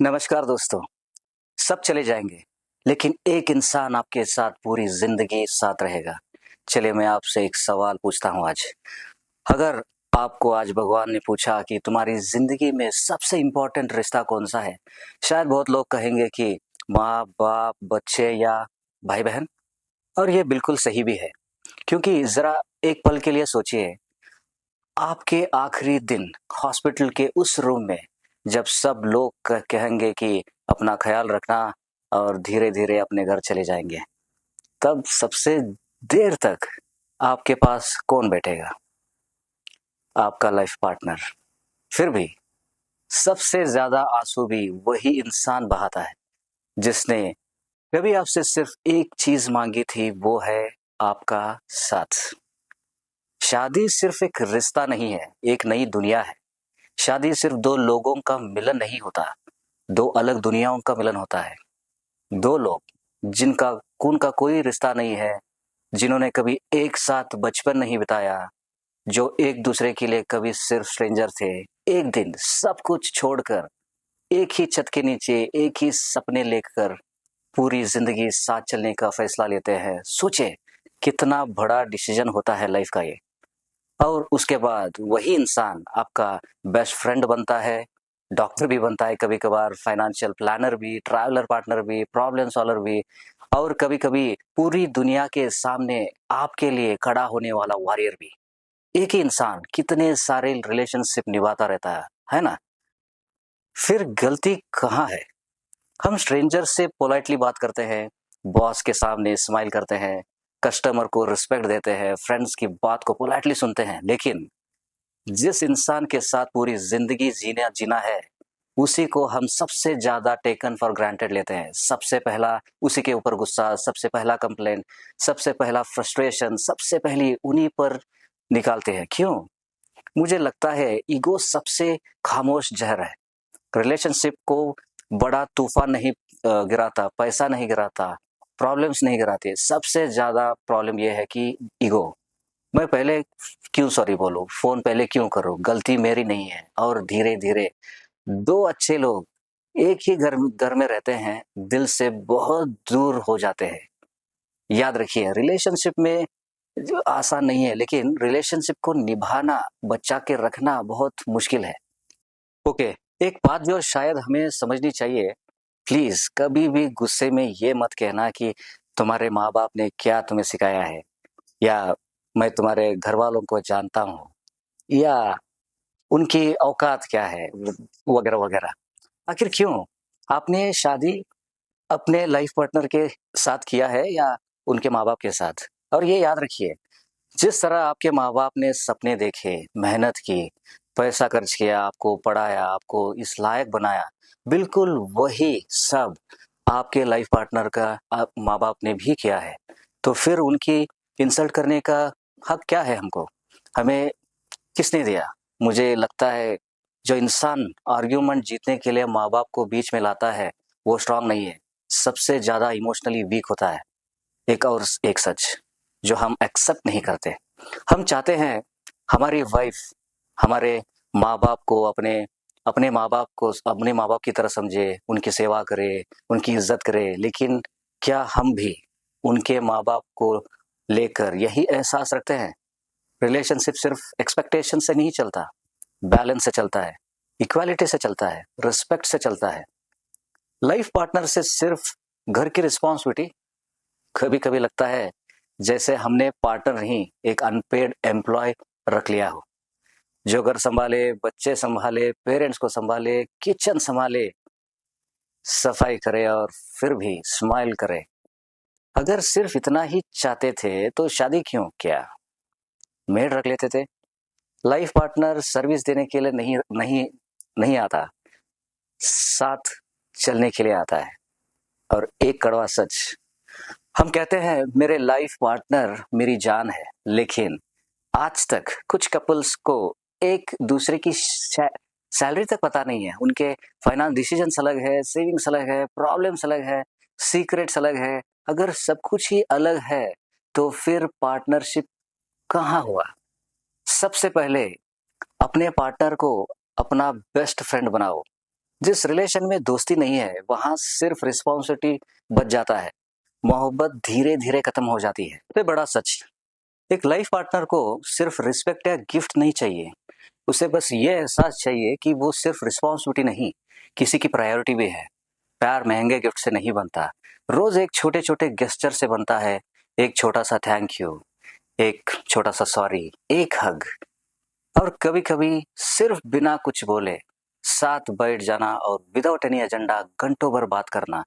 नमस्कार दोस्तों। सब चले जाएंगे, लेकिन एक इंसान आपके साथ पूरी जिंदगी साथ रहेगा। चलिए मैं आपसे एक सवाल पूछता हूँ आज। अगर आपको आज भगवान ने पूछा कि तुम्हारी जिंदगी में सबसे इम्पोर्टेंट रिश्ता कौन सा है, शायद बहुत लोग कहेंगे कि माँ बाप, बच्चे या भाई बहन। और ये बिल्कुल सही भी है, क्योंकि जरा एक पल के लिए सोचिए, आपके आखिरी दिन हॉस्पिटल के उस रूम में जब सब लोग कहेंगे कि अपना ख्याल रखना और धीरे धीरे अपने घर चले जाएंगे, तब सबसे देर तक आपके पास कौन बैठेगा? आपका लाइफ पार्टनर। फिर भी सबसे ज्यादा आंसू भी वही इंसान बहाता है जिसने कभी आपसे सिर्फ एक चीज मांगी थी, वो है आपका साथ। शादी सिर्फ एक रिश्ता नहीं है, एक नई दुनिया है। शादी सिर्फ दो लोगों का मिलन नहीं होता, दो अलग दुनियाओं का मिलन होता है। दो लोग जिनका खून का कोई रिश्ता नहीं है, जिन्होंने कभी एक साथ बचपन नहीं बिताया, जो एक दूसरे के लिए कभी सिर्फ स्ट्रेंजर थे, एक दिन सब कुछ छोड़कर एक ही छत के नीचे एक ही सपने लेकर पूरी जिंदगी साथ चलने का फैसला लेते हैं। सोचे कितना बड़ा डिसीजन होता है लाइफ का ये। और उसके बाद वही इंसान आपका बेस्ट फ्रेंड बनता है, डॉक्टर भी बनता है, कभी कभार फाइनेंशियल प्लानर भी, ट्रैवलर पार्टनर भी, प्रॉब्लम सॉल्वर भी, और कभी कभी पूरी दुनिया के सामने आपके लिए खड़ा होने वाला वॉरियर भी। एक ही इंसान कितने सारे रिलेशनशिप निभाता रहता है ना? फिर गलती कहाँ है? हम स्ट्रेंजर से पोलाइटली बात करते हैं, बॉस के सामने स्माइल करते हैं, कस्टमर को रिस्पेक्ट देते हैं, फ्रेंड्स की बात को पोलाइटली सुनते हैं, लेकिन जिस इंसान के साथ पूरी जिंदगी जीना जीना है, उसी को हम सबसे ज्यादा टेकन फॉर ग्रांटेड लेते हैं। सबसे पहला उसी के ऊपर गुस्सा, सबसे पहला कंप्लेंट, सबसे पहला फ्रस्ट्रेशन, सबसे पहली उन्हीं पर निकालते हैं। क्यों? मुझे लगता है ईगो सबसे खामोश जहर है। रिलेशनशिप को बड़ा तूफान नहीं गिराता, पैसा नहीं गिराता, प्रॉब्लम्स नहीं गिराते। सबसे ज्यादा प्रॉब्लम यह है कि ईगो। मैं पहले क्यों सॉरी बोलूं, फोन पहले क्यों करूं, गलती मेरी नहीं है। और धीरे धीरे दो अच्छे लोग एक ही घर में रहते हैं, दिल से बहुत दूर हो जाते हैं। याद रखिए, रिलेशनशिप में जो आसान नहीं है, लेकिन रिलेशनशिप को निभाना, बचा के रखना बहुत मुश्किल है। ओके, एक बात जो शायद हमें समझनी चाहिए, प्लीज कभी भी गुस्से में ये मत कहना कि तुम्हारे माँ बाप ने क्या तुम्हें सिखाया है, या मैं तुम्हारे घर वालों को जानता हूँ, या उनकी औकात क्या है, वगैरह वगैरह। आखिर क्यों? आपने शादी अपने लाइफ पार्टनर के साथ किया है या उनके माँ बाप के साथ? और ये याद रखिए, जिस तरह आपके माँ बाप ने सपने देखे, मेहनत की, पैसा खर्च किया, आपको पढ़ाया, आपको इस लायक बनाया, बिल्कुल वही सब आपके लाइफ पार्टनर का माँ बाप ने भी किया है। तो फिर उनकी इंसल्ट करने का हक क्या है हमको? हमें किसने दिया? मुझे लगता है जो इंसान आर्ग्यूमेंट जीतने के लिए माँ बाप को बीच में लाता है, वो स्ट्रांग नहीं है, सबसे ज्यादा इमोशनली वीक होता है। एक और एक सच जो हम एक्सेप्ट नहीं करते, हम चाहते हैं हमारी वाइफ हमारे माँ बाप को अपने माँ बाप की तरह समझे, उनकी सेवा करे, उनकी इज्जत करे। लेकिन क्या हम भी उनके माँ बाप को लेकर यही एहसास रखते हैं? रिलेशनशिप सिर्फ एक्सपेक्टेशन से नहीं चलता, बैलेंस से चलता है, इक्वालिटी से चलता है, रिस्पेक्ट से चलता है। लाइफ पार्टनर से सिर्फ घर की रिस्पॉन्सिबिलिटी, कभी कभी लगता है जैसे हमने पार्टनर नहीं, एक अनपेड एम्प्लॉय रख लिया हो, जो घर संभाले, बच्चे संभाले, पेरेंट्स को संभाले, किचन संभाले, सफाई करे और फिर भी स्माइल करे। अगर सिर्फ इतना ही चाहते थे तो शादी क्यों किया? मेड रख लेते थे। लाइफ पार्टनर सर्विस देने के लिए नहीं नहीं नहीं आता, साथ चलने के लिए आता है। और एक कड़वा सच, हम कहते हैं मेरे लाइफ पार्टनर मेरी जान है, लेकिन आज तक कुछ कपल्स को एक दूसरे की सैलरी तक पता नहीं है। उनके फाइनेंस डिसीजंस अलग है, सेविंग्स अलग है, प्रॉब्लम्स अलग है, सीक्रेट्स अलग है। अगर सब कुछ ही अलग है, तो फिर पार्टनरशिप कहाँ हुआ? सबसे पहले अपने पार्टनर को अपना बेस्ट फ्रेंड बनाओ, जिस रिलेशन में दोस्ती नहीं है वहां सिर्फ रिस्पॉन्सिबिलिटी बच जाता है, मोहब्बत धीरे धीरे खत्म हो जाती है। सबसे बड़ा सच, एक लाइफ पार्टनर को सिर्फ रिस्पेक्ट या गिफ्ट नहीं चाहिए, उसे बस ये एहसास चाहिए कि वो सिर्फ रिस्पॉन्सिबिलिटी नहीं, किसी की प्रायोरिटी भी है। प्यार महंगे गिफ्ट से नहीं बनता, रोज एक छोटे छोटे गेस्चर से बनता है। एक छोटा सा थैंक यू, एक छोटा सा सॉरी, एक हग, और कभी कभी सिर्फ बिना कुछ बोले साथ बैठ जाना और विदाउट एनी एजेंडा घंटों भर बात करना।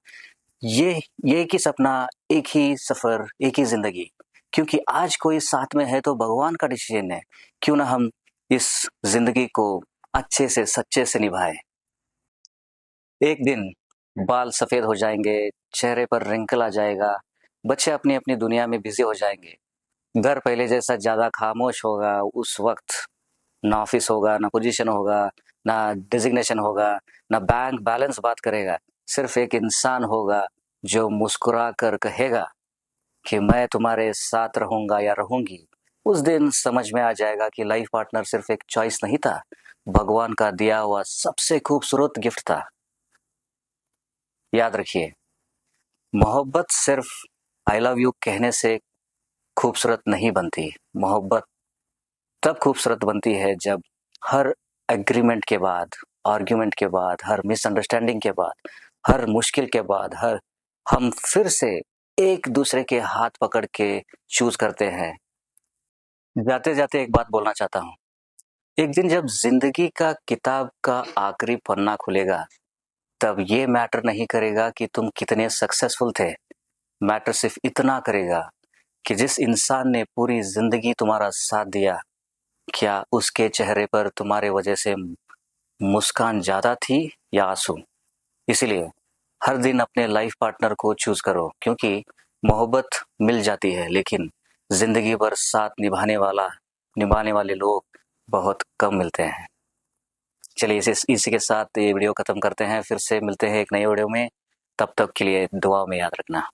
ये एक ही सपना, एक ही सफर, एक ही जिंदगी। क्योंकि आज कोई साथ में है तो भगवान का डिसीजन है, क्यों ना हम इस जिंदगी को अच्छे से सच्चे से निभाए। एक दिन बाल सफेद हो जाएंगे, चेहरे पर रिंकल आ जाएगा, बच्चे अपनी अपनी दुनिया में बिजी हो जाएंगे, घर पहले जैसा ज्यादा खामोश होगा। उस वक्त ना ऑफिस होगा, ना पोजीशन होगा, ना डिजिग्नेशन होगा, ना बैंक बैलेंस बात करेगा। सिर्फ एक इंसान होगा जो मुस्कुरा कर कहेगा कि मैं तुम्हारे साथ रहूंगा या रहूंगी। उस दिन समझ में आ जाएगा कि लाइफ पार्टनर सिर्फ एक चॉइस नहीं था, भगवान का दिया हुआ सबसे खूबसूरत गिफ्ट था। याद रखिए, मोहब्बत सिर्फ आई लव यू कहने से खूबसूरत नहीं बनती। मोहब्बत तब खूबसूरत बनती है जब हर एग्रीमेंट के बाद, आर्ग्यूमेंट के बाद, हर मिसअंडरस्टैंडिंग के बाद, हर मुश्किल के बाद, हर हम फिर से एक दूसरे के हाथ पकड़ के चूज करते हैं। जाते जाते एक बात बोलना चाहता हूँ, एक दिन जब जिंदगी का किताब का आखिरी पन्ना खुलेगा, तब ये मैटर नहीं करेगा कि तुम कितने सक्सेसफुल थे। मैटर सिर्फ इतना करेगा कि जिस इंसान ने पूरी जिंदगी तुम्हारा साथ दिया, क्या उसके चेहरे पर तुम्हारे वजह से मुस्कान ज्यादा थी या आंसू। इसीलिए हर दिन अपने लाइफ पार्टनर को चूज करो, क्योंकि मोहब्बत मिल जाती है लेकिन जिंदगी भर साथ निभाने वाले लोग बहुत कम मिलते हैं। चलिए इसी के साथ ये वीडियो खत्म करते हैं, फिर से मिलते हैं एक नई वीडियो में। तब तक के लिए दुआ में याद रखना।